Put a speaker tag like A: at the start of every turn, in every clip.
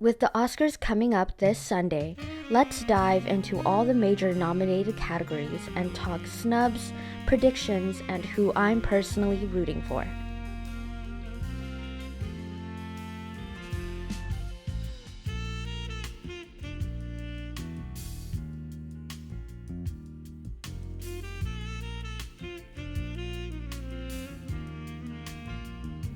A: With the Oscars coming up this Sunday, let's dive into all the major nominated categories and talk snubs, predictions, and who I'm personally rooting for.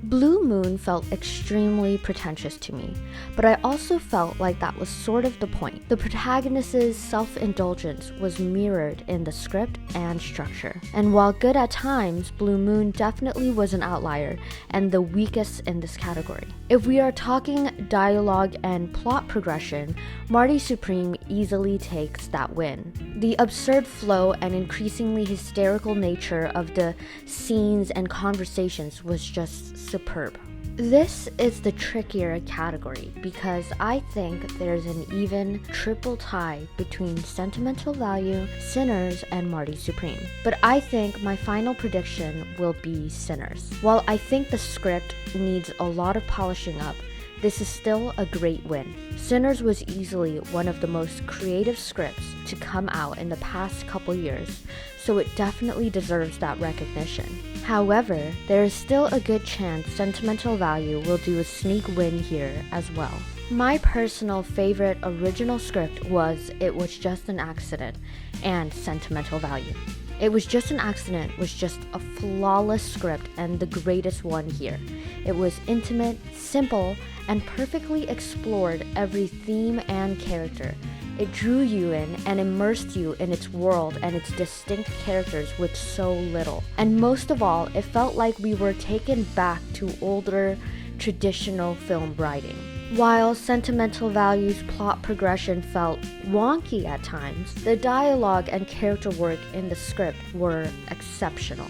A: Blue Moon felt extremely pretentious to me, but I also felt like that was sort of the point. The protagonist's self-indulgence was mirrored in the script and structure. And while good at times, Blue Moon definitely was an outlier and the weakest in this category. If we are talking dialogue and plot progression, Marty Supreme easily takes that win. The absurd flow and increasingly hysterical nature of the scenes and conversations was just superb. This is the trickier category because I think there's an even triple tie between Sentimental Value, Sinners, and Marty Supreme. But I think my final prediction will be Sinners. While I think the script needs a lot of polishing up, this is still a great win. Sinners was easily one of the most creative scripts to come out in the past couple years, so it definitely deserves that recognition. However, there is still a good chance Sentimental Value will do a sneak win here as well. My personal favorite original script was It Was Just an Accident and Sentimental Value. It Was Just an Accident was just a flawless script and the greatest one here. It was intimate, simple, and perfectly explored every theme and character. It drew you in and immersed you in its world and its distinct characters with so little. And most of all, it felt like we were taken back to older, traditional film writing. While Sentimental Value's plot progression felt wonky at times, the dialogue and character work in the script were exceptional,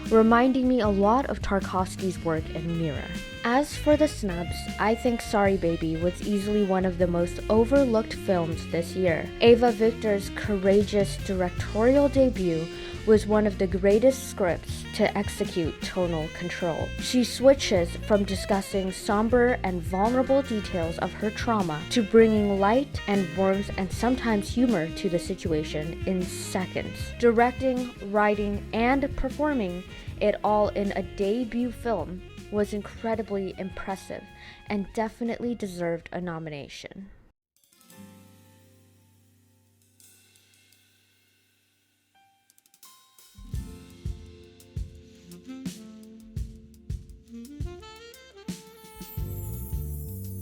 A: reminding me a lot of Tarkovsky's work in Mirror. As for the snubs, I think Sorry Baby was easily one of the most overlooked films this year. Ava Victor's courageous directorial debut was one of the greatest scripts to execute tonal control. She switches from discussing somber and vulnerable details of her trauma to bringing light and warmth and sometimes humor to the situation in seconds. Directing, writing, and performing it all in a debut film was incredibly impressive and definitely deserved a nomination.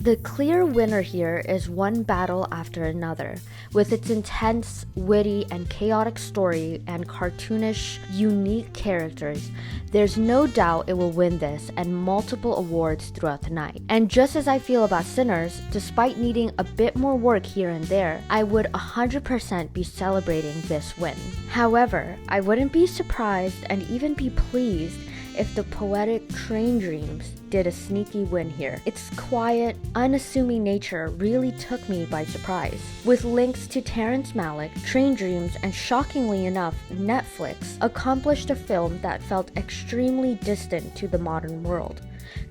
A: The clear winner here is One Battle After Another. With its intense, witty, and chaotic story and cartoonish, unique characters, there's no doubt it will win this and multiple awards throughout the night. And just as I feel about Sinners, despite needing a bit more work here and there, I would 100% be celebrating this win. However, I wouldn't be surprised and even be pleased if the poetic Train Dreams did a sneaky win here. Its quiet, unassuming nature really took me by surprise. With links to Terrence Malick, Train Dreams, and shockingly enough, Netflix accomplished a film that felt extremely distant to the modern world,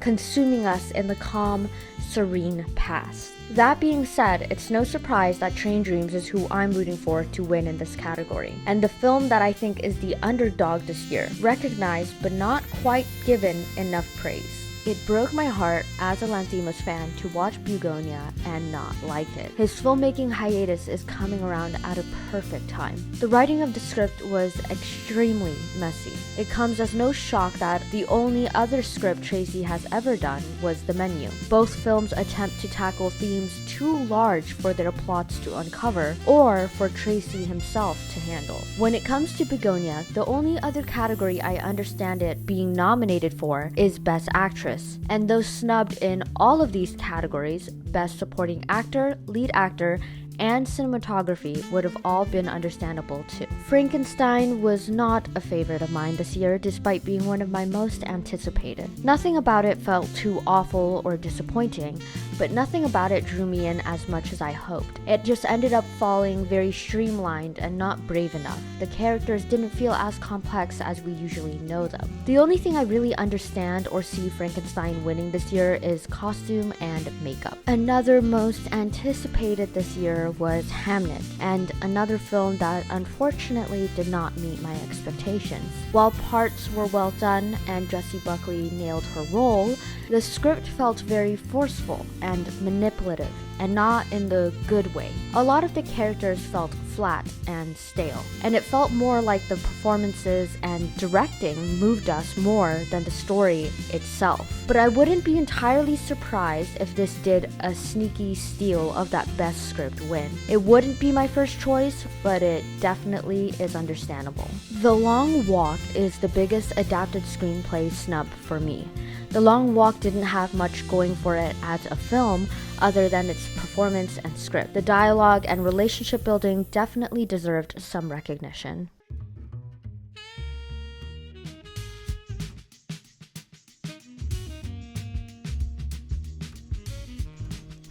A: consuming us in the calm, serene past. That being said, it's no surprise that Train Dreams is who I'm rooting for to win in this category, and the film that I think is the underdog this year, recognized but not quite given enough praise. It broke my heart as a Lanthimos fan to watch Begonia and not like it. His filmmaking hiatus is coming around at a perfect time. The writing of the script was extremely messy. It comes as no shock that the only other script Tracy has ever done was The Menu. Both films attempt to tackle themes too large for their plots to uncover or for Tracy himself to handle. When it comes to Begonia, the only other category I understand it being nominated for is Best Actress. And those snubbed in all of these categories, Best Supporting Actor, Lead Actor, and Cinematography would have all been understandable too. Frankenstein was not a favorite of mine this year, despite being one of my most anticipated. Nothing about it felt too awful or disappointing, but nothing about it drew me in as much as I hoped. It just ended up falling very streamlined and not brave enough. The characters didn't feel as complex as we usually know them. The only thing I really understand or see Frankenstein winning this year is costume and makeup. Another most anticipated this year was Hamnet, and another film that unfortunately did not meet my expectations. While parts were well done and Jessie Buckley nailed her role, the script felt very forceful and manipulative, and not in the good way. A lot of the characters felt flat and stale, and it felt more like the performances and directing moved us more than the story itself. But I wouldn't be entirely surprised if this did a sneaky steal of that best script win. It wouldn't be my first choice, but it definitely is understandable. The Long Walk is the biggest adapted screenplay snub for me. The Long Walk didn't have much going for it as a film other than its performance and script. The dialogue and relationship building definitely deserved some recognition.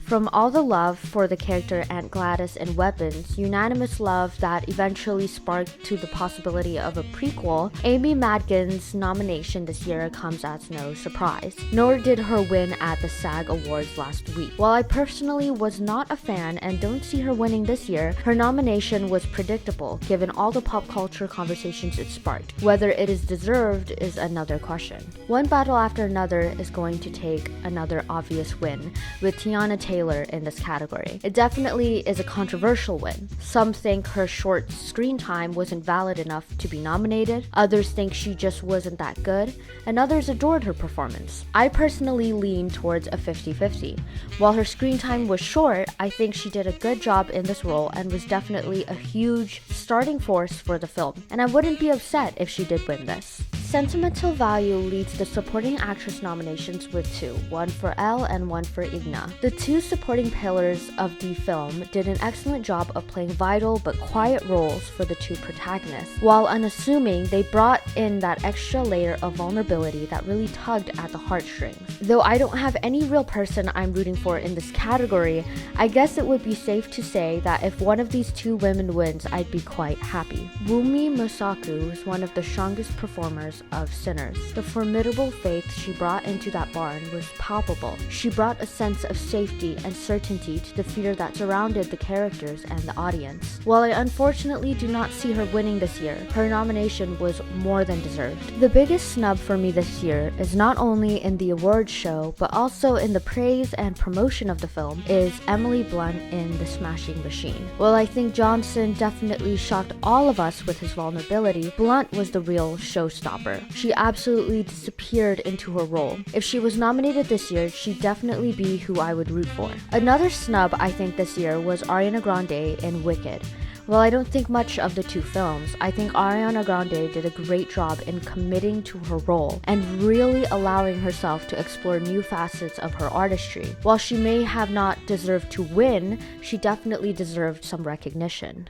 A: From all the love for the character Aunt Gladys in Weapons, unanimous love that eventually sparked to the possibility of a prequel, Amy Madigan's nomination this year comes as no surprise, nor did her win at the SAG Awards last week. While I personally was not a fan and don't see her winning this year, her nomination was predictable given all the pop culture conversations it sparked. Whether it is deserved is another question. One Battle After Another is going to take another obvious win, with Tiana Taylor in this category. It definitely is a controversial win. Some think her short screen time wasn't valid enough to be nominated, others think she just wasn't that good, and others adored her performance. I personally lean towards a 50-50. While her screen time was short, I think she did a good job in this role and was definitely a huge starting force for the film, and I wouldn't be upset if she did win this. Sentimental Value leads the supporting actress nominations with two, one for Elle and one for Igna. The two supporting pillars of the film did an excellent job of playing vital but quiet roles for the two protagonists. While unassuming, they brought in that extra layer of vulnerability that really tugged at the heartstrings. Though I don't have any real person I'm rooting for in this category, I guess it would be safe to say that if one of these two women wins, I'd be quite happy. Wumi Mosaku is one of the strongest performers of Sinners. The formidable faith she brought into that barn was palpable. She brought a sense of safety and certainty to the fear that surrounded the characters and the audience. While I unfortunately do not see her winning this year, her nomination was more than deserved. The biggest snub for me this year is not only in the awards show, but also in the praise and promotion of the film, is Emily Blunt in The Smashing Machine. While I think Johnson definitely shocked all of us with his vulnerability, Blunt was the real showstopper. She absolutely disappeared into her role. If she was nominated this year, she'd definitely be who I would root for. Another snub I think this year was Ariana Grande in Wicked. While I don't think much of the two films, I think Ariana Grande did a great job in committing to her role and really allowing herself to explore new facets of her artistry. While she may have not deserved to win, she definitely deserved some recognition.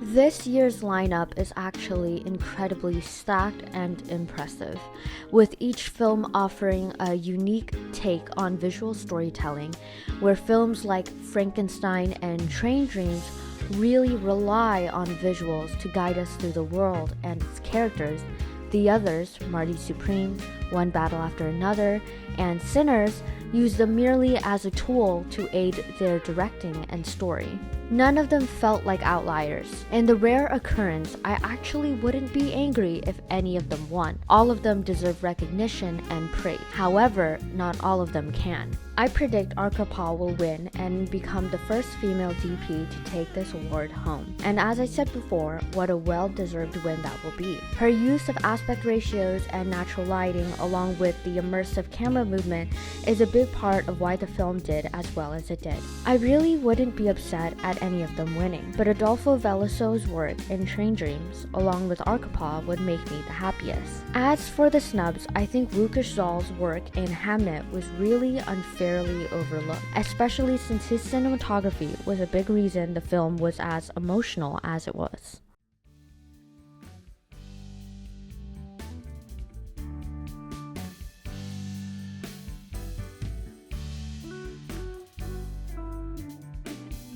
A: This year's lineup is actually incredibly stacked and impressive, with each film offering a unique take on visual storytelling, where films like Frankenstein and Train Dreams really rely on visuals to guide us through the world and its characters. The others, Marty Supreme, One Battle After Another, and Sinners, use them merely as a tool to aid their directing and story. None of them felt like outliers. In the rare occurrence, I actually wouldn't be angry if any of them won. All of them deserve recognition and praise. However, not all of them can. I predict Arka Paul will win and become the first female DP to take this award home. And as I said before, what a well-deserved win that will be. Her use of aspect ratios and natural lighting along with the immersive camera movement is a big part of why the film did as well as it did. I really wouldn't be upset at any of them winning. But Adolfo Veloso's work in Train Dreams, along with Arkapaw, would make me the happiest. As for the snubs, I think Łukasz Zoll's work in Hamnet was really unfairly overlooked, especially since his cinematography was a big reason the film was as emotional as it was.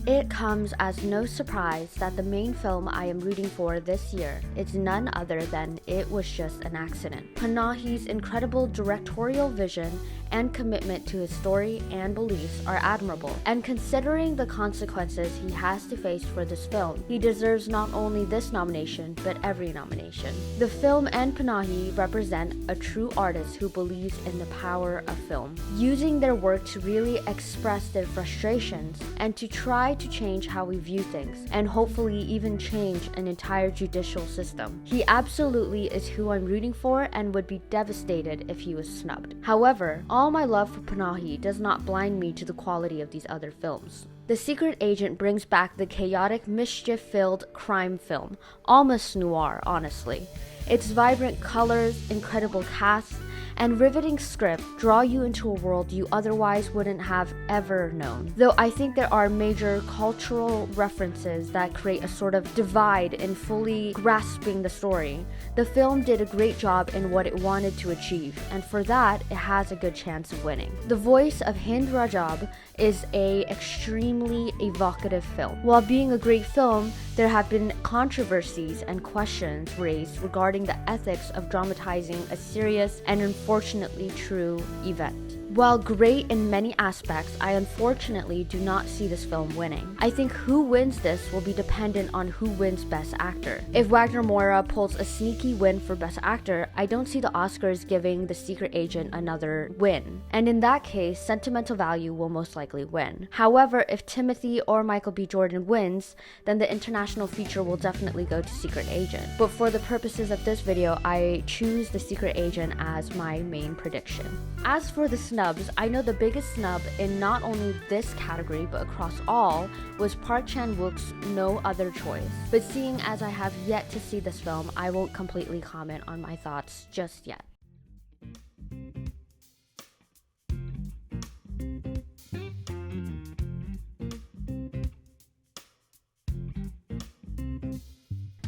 A: It comes as no surprise that the main film I am rooting for this year is none other than It Was Just an Accident. Panahi's incredible directorial vision and commitment to his story and beliefs are admirable, and considering the consequences he has to face for this film, he deserves not only this nomination, but every nomination. The film and Panahi represent a true artist who believes in the power of film, using their work to really express their frustrations and to try to change how we view things, and hopefully even change an entire judicial system. He absolutely is who I'm rooting for and would be devastated if he was snubbed. However, all my love for Panahi does not blind me to the quality of these other films. The Secret Agent brings back the chaotic, mischief-filled crime film, almost noir, honestly. Its vibrant colors, incredible cast, and riveting script draw you into a world you otherwise wouldn't have ever known. Though I think there are major cultural references that create a sort of divide in fully grasping the story, the film did a great job in what it wanted to achieve, and for that, it has a good chance of winning. The voice of Hind Rajab is an extremely evocative film. While being a great film, there have been controversies and questions raised regarding the ethics of dramatizing a serious and unfortunately true event. While great in many aspects, I unfortunately do not see this film winning. I think who wins this will be dependent on who wins Best Actor. If Wagner Moura pulls a sneaky win for Best Actor, I don't see the Oscars giving The Secret Agent another win. And in that case, Sentimental Value will most likely win. However, if Timothy or Michael B. Jordan wins, then the international feature will definitely go to Secret Agent. But for the purposes of this video, I choose The Secret Agent as my main prediction. As for the snubs, I know the biggest snub in not only this category but across all was Park Chan-wook's No Other Choice. But seeing as I have yet to see this film, I won't completely comment on my thoughts just yet.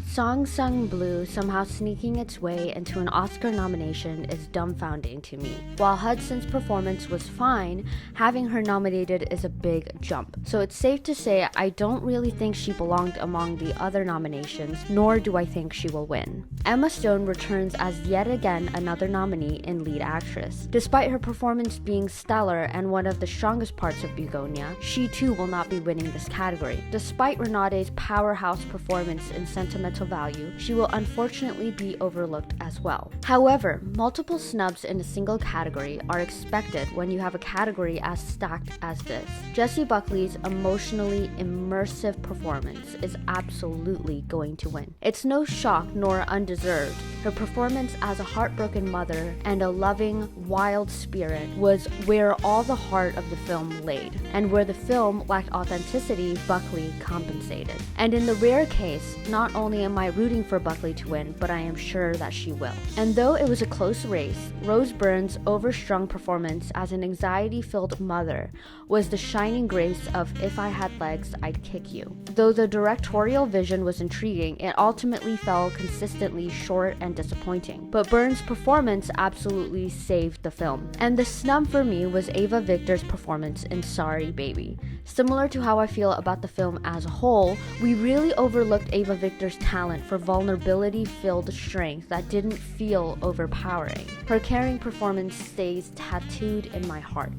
A: Song Sung Blue somehow sneaking its way into an Oscar nomination is dumbfounding to me. While Hudson's performance was fine, having her nominated is a big jump. So it's safe to say I don't really think she belonged among the other nominations, nor do I think she will win. Emma Stone returns as yet again another nominee in lead actress. Despite her performance being stellar and one of the strongest parts of Begonia, she too will not be winning this category. Despite Renate's powerhouse performance in Sentimental Value, she will unfortunately be overlooked as well. However, multiple snubs in a single category are expected when you have a category as stacked as this. Jessie Buckley's emotionally immersive performance is absolutely going to win. It's no shock nor undeserved. Her performance as a heartbroken mother and a loving, wild spirit was where all the heart of the film laid, and where the film lacked authenticity, Buckley compensated. And in the rare case, not only am I rooting for Buckley to win, but I am sure that she will. And though it was a close race, Rose Byrne's overstrung performance as an anxiety-filled mother was the shining grace of If I Had Legs, I'd Kick You. Though the directorial vision was intriguing, it ultimately fell consistently short and disappointing. But Byrne's performance absolutely saved the film. And the snub for me was Ava Victor's performance in Sorry Baby. Similar to how I feel about the film as a whole, we really overlooked Ava Victor's talent for vulnerability-filled strength that didn't feel overpowering. Her caring performance stays tattooed in my heart.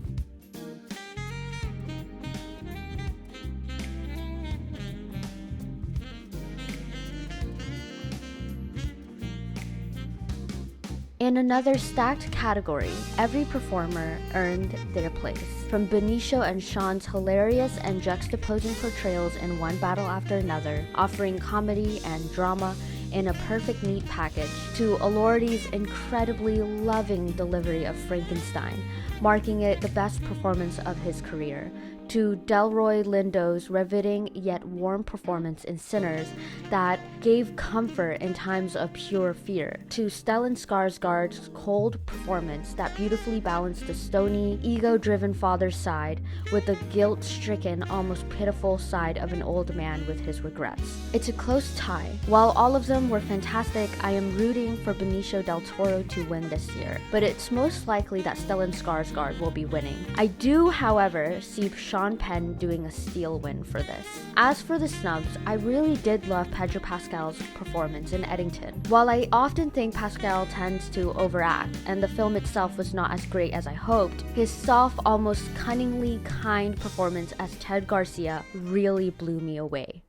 A: In another stacked category, every performer earned their place. From Benicio and Sean's hilarious and juxtaposing portrayals in One Battle After Another, offering comedy and drama in a perfect neat package, to Elordi's incredibly loving delivery of Frankenstein, marking it the best performance of his career, to Delroy Lindo's riveting yet warm performance in Sinners that gave comfort in times of pure fear, to Stellan Skarsgård's cold performance that beautifully balanced the stony, ego-driven father's side with the guilt-stricken, almost pitiful side of an old man with his regrets. It's a close tie. While all of them were fantastic, I am rooting for Benicio del Toro to win this year, but it's most likely that Stellan Skarsgård will be winning. I do, however, see Sean Penn doing a steal win for this. As for the snubs, I really did love Pedro Pascal's performance in Eddington. While I often think Pascal tends to overact, and the film itself was not as great as I hoped, his soft, almost cunningly kind performance as Ted Garcia really blew me away.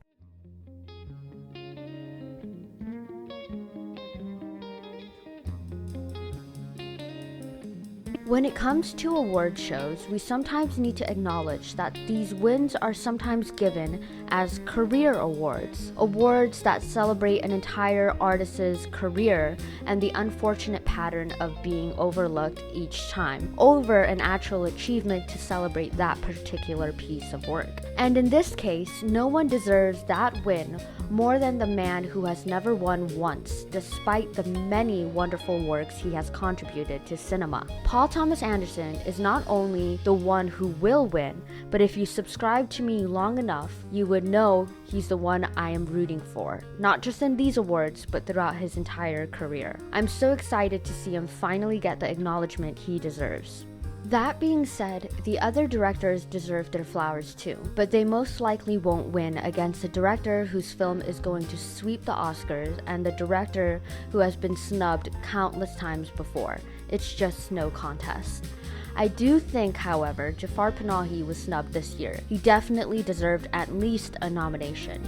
A: When it comes to award shows, we sometimes need to acknowledge that these wins are sometimes given as career awards, awards that celebrate an entire artist's career and the unfortunate pattern of being overlooked each time, over an actual achievement to celebrate that particular piece of work. And in this case, no one deserves that win more than the man who has never won once, despite the many wonderful works he has contributed to cinema. Paul Thomas Anderson is not only the one who will win, but if you subscribe to me long enough, you would know he's the one I am rooting for, not just in these awards, but throughout his entire career. I'm so excited to see him finally get the acknowledgement he deserves. That being said, the other directors deserve their flowers too, but they most likely won't win against a director whose film is going to sweep the Oscars and the director who has been snubbed countless times before. It's just no contest. I do think, however, Jafar Panahi was snubbed this year. He definitely deserved at least a nomination.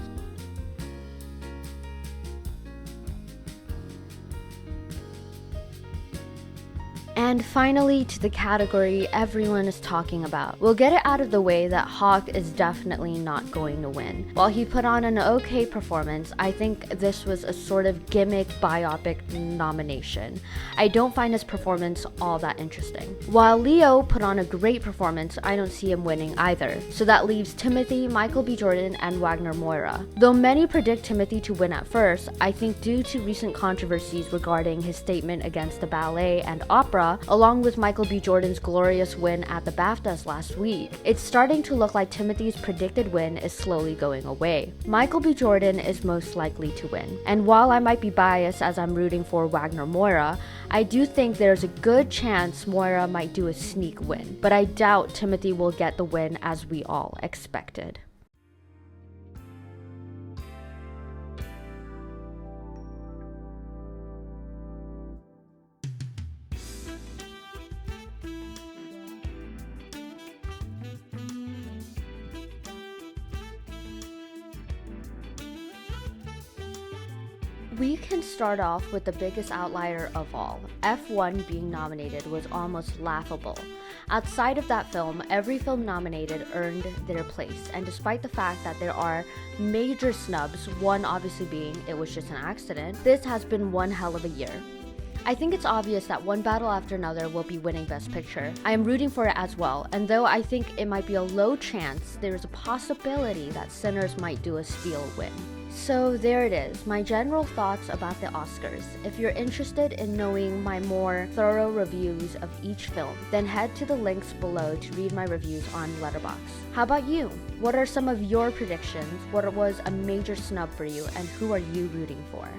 A: And finally, to the category everyone is talking about. We'll get it out of the way that Hawk is definitely not going to win. While he put on an okay performance, I think this was a sort of gimmick biopic nomination. I don't find his performance all that interesting. While Leo put on a great performance, I don't see him winning either. So that leaves Timothy, Michael B. Jordan, and Wagner Moura. Though many predict Timothy to win at first, I think due to recent controversies regarding his statement against the ballet and opera, along with Michael B. Jordan's glorious win at the BAFTAs last week, it's starting to look like Timothy's predicted win is slowly going away. Michael B. Jordan is most likely to win. And while I might be biased as I'm rooting for Wagner Moura, I do think there's a good chance Moira might do a sneak win, but I doubt Timothy will get the win as we all expected. We can start off with the biggest outlier of all. F1 being nominated was almost laughable. Outside of that film, every film nominated earned their place, and despite the fact that there are major snubs, one obviously being it was just an accident, this has been one hell of a year. I think it's obvious that one battle after another will be winning Best Picture. I am rooting for it as well, and though I think it might be a low chance, there is a possibility that Sinners might do a steal win. So there it is, my general thoughts about the Oscars. If you're interested in knowing my more thorough reviews of each film, then head to the links below to read my reviews on Letterboxd. How about you? What are some of your predictions? What was a major snub for you, and who are you rooting for?